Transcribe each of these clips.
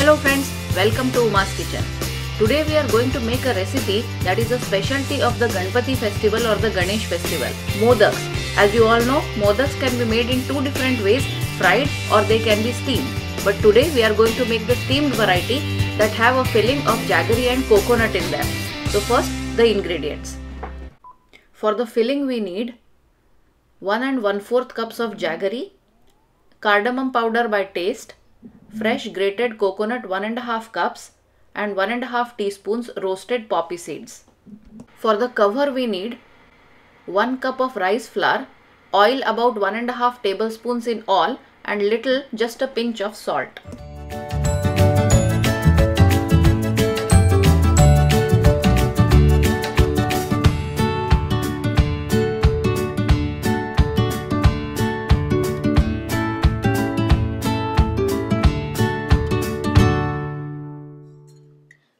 Hello friends, welcome to Uma's Kitchen. Today we are going to make a recipe that is a specialty of the Ganpati festival or the Ganesh festival. Modaks. As you all know, modaks can be made in two different ways, fried or they can be steamed. But today we are going to make the steamed variety that have a filling of jaggery and coconut in them. So first, the ingredients. For the filling we need 1 1/4 cups of jaggery, cardamom powder by taste, fresh grated coconut 1 1/2 cups and 1 1/2 teaspoons roasted poppy seeds. For the cover we need 1 cup of rice flour, oil about 1 1/2 tablespoons in all and little just a pinch of salt.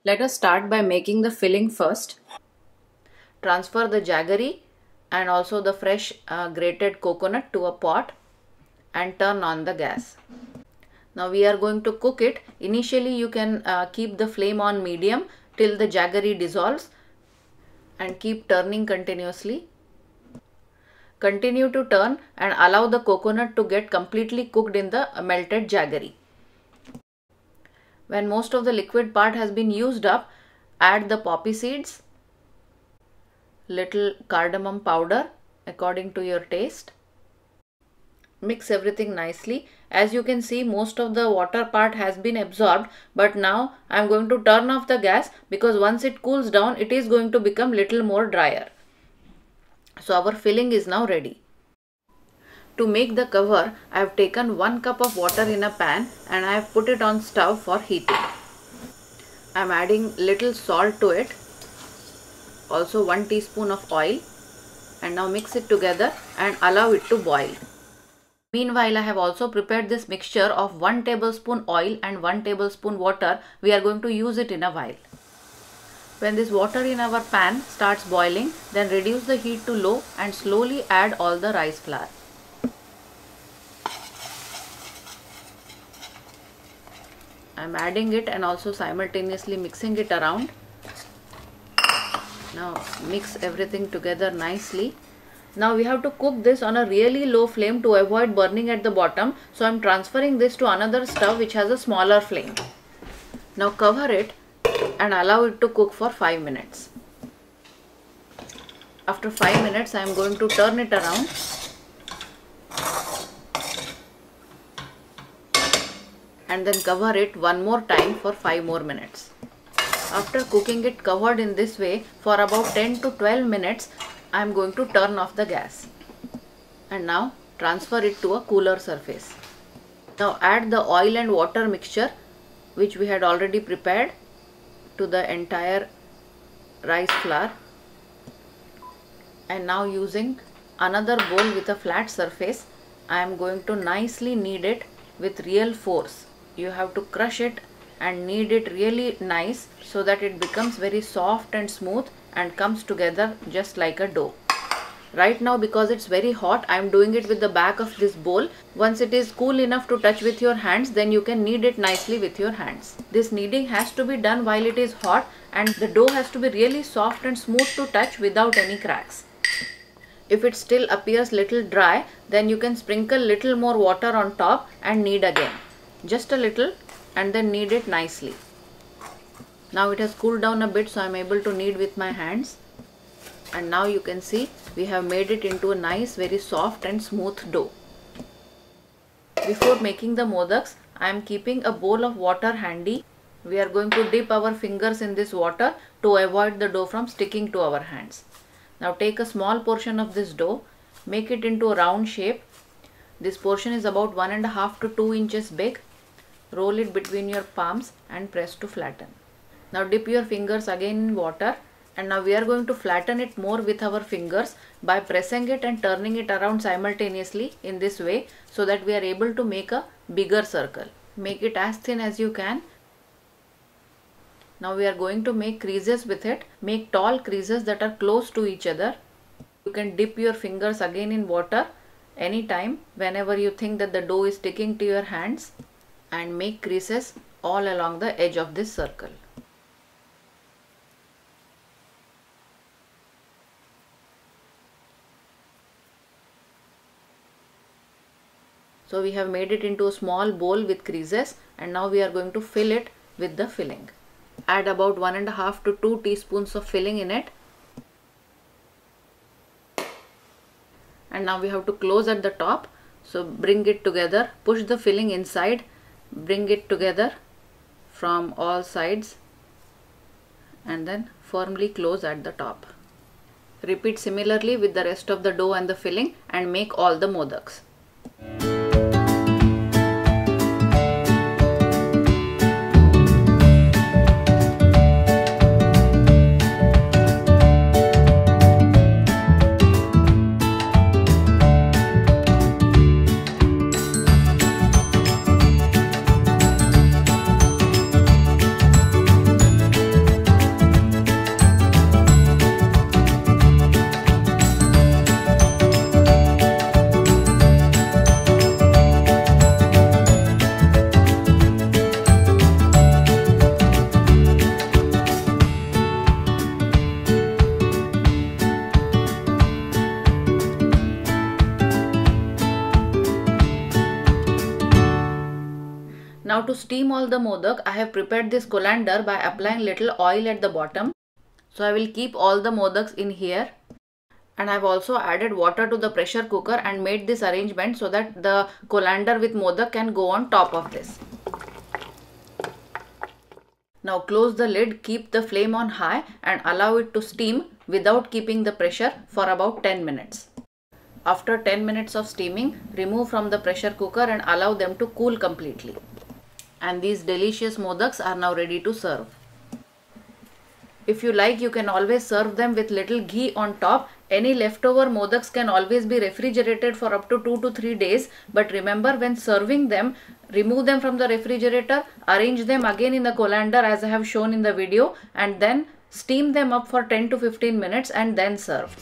Let us start by making the filling first. Transfer the jaggery and also the fresh grated coconut to a pot and turn on the gas. Now we are going to cook it. Initially you can keep the flame on medium till the jaggery dissolves and keep turning continuously. Continue to turn and allow the coconut to get completely cooked in the melted jaggery. When most of the liquid part has been used up, add the poppy seeds, little cardamom powder according to your taste. Mix everything nicely. As you can see, most of the water part has been absorbed, but now I am going to turn off the gas because once it cools down, it is going to become little more drier. So our filling is now ready. To make the cover, I have taken 1 cup of water in a pan and I have put it on stove for heating. I am adding little salt to it, also 1 teaspoon of oil, and now mix it together and allow it to boil. Meanwhile, I have also prepared this mixture of 1 tablespoon oil and 1 tablespoon water. We are going to use it in a while. When this water in our pan starts boiling, then reduce the heat to low and slowly add all the rice flour. I am adding it and also simultaneously mixing it around. Now mix everything together nicely. Now we have to cook this on a really low flame to avoid burning at the bottom. So I am transferring this to another stove which has a smaller flame. Now cover it and allow it to cook for 5 minutes. After 5 minutes I am going to turn it around. And then cover it one more time for 5 more minutes. After cooking it covered in this way for about 10 to 12 minutes, I am going to turn off the gas. And now transfer it to a cooler surface. Now add the oil and water mixture which we had already prepared to the entire rice flour. And now using another bowl with a flat surface, I am going to nicely knead it with real force. You have to crush it and knead it really nice so that it becomes very soft and smooth and comes together just like a dough. Right now, because it's very hot, I am doing it with the back of this bowl. Once it is cool enough to touch with your hands, then you can knead it nicely with your hands. This kneading has to be done while it is hot and the dough has to be really soft and smooth to touch without any cracks. If it still appears little dry, then you can sprinkle little more water on top and knead again. Just a little and then knead it nicely. Now it has cooled down a bit, so I am able to knead with my hands. And now you can see we have made it into a nice, very soft and smooth dough. Before making the modaks, I am keeping a bowl of water handy. We are going to dip our fingers in this water to avoid the dough from sticking to our hands. Now take a small portion of this dough, make it into a round shape. This portion is about 1 1/2 to 2 inches big. Roll it between your palms and press to flatten. Now dip your fingers again in water and now we are going to flatten it more with our fingers by pressing it and turning it around simultaneously in this way so that we are able to make a bigger circle. Make it as thin as you can. Now we are going to make creases with it. Make tall creases that are close to each other. You can dip your fingers again in water anytime whenever you think that the dough is sticking to your hands and make creases all along the edge of this circle. So we have made it into a small bowl with creases, and now we are going to fill it with the filling. Add about 1.5 to 2 teaspoons of filling in it. And now we have to close at the top. So bring it together, push the filling inside, bring it together from all sides, and then firmly close at the top. Repeat similarly with the rest of the dough and the filling, and make all the modaks. Now to steam all the modak, I have prepared this colander by applying little oil at the bottom. So I will keep all the modaks in here. And I have also added water to the pressure cooker and made this arrangement so that the colander with modak can go on top of this. Now close the lid, keep the flame on high and allow it to steam without keeping the pressure for about 10 minutes. After 10 minutes of steaming, remove from the pressure cooker and allow them to cool completely. And these delicious modaks are now ready to serve. If you like, you can always serve them with little ghee on top. Any leftover modaks can always be refrigerated for up to 2 to 3 days. But remember, when serving them, remove them from the refrigerator, arrange them again in the colander as I have shown in the video, and then steam them up for 10 to 15 minutes and then serve.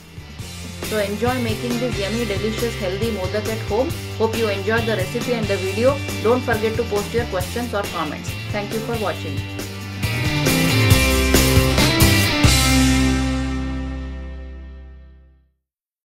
So enjoy making this yummy, delicious, healthy modak at home. Hope you enjoyed the recipe and the video. Don't forget to post your questions or comments. Thank you for watching.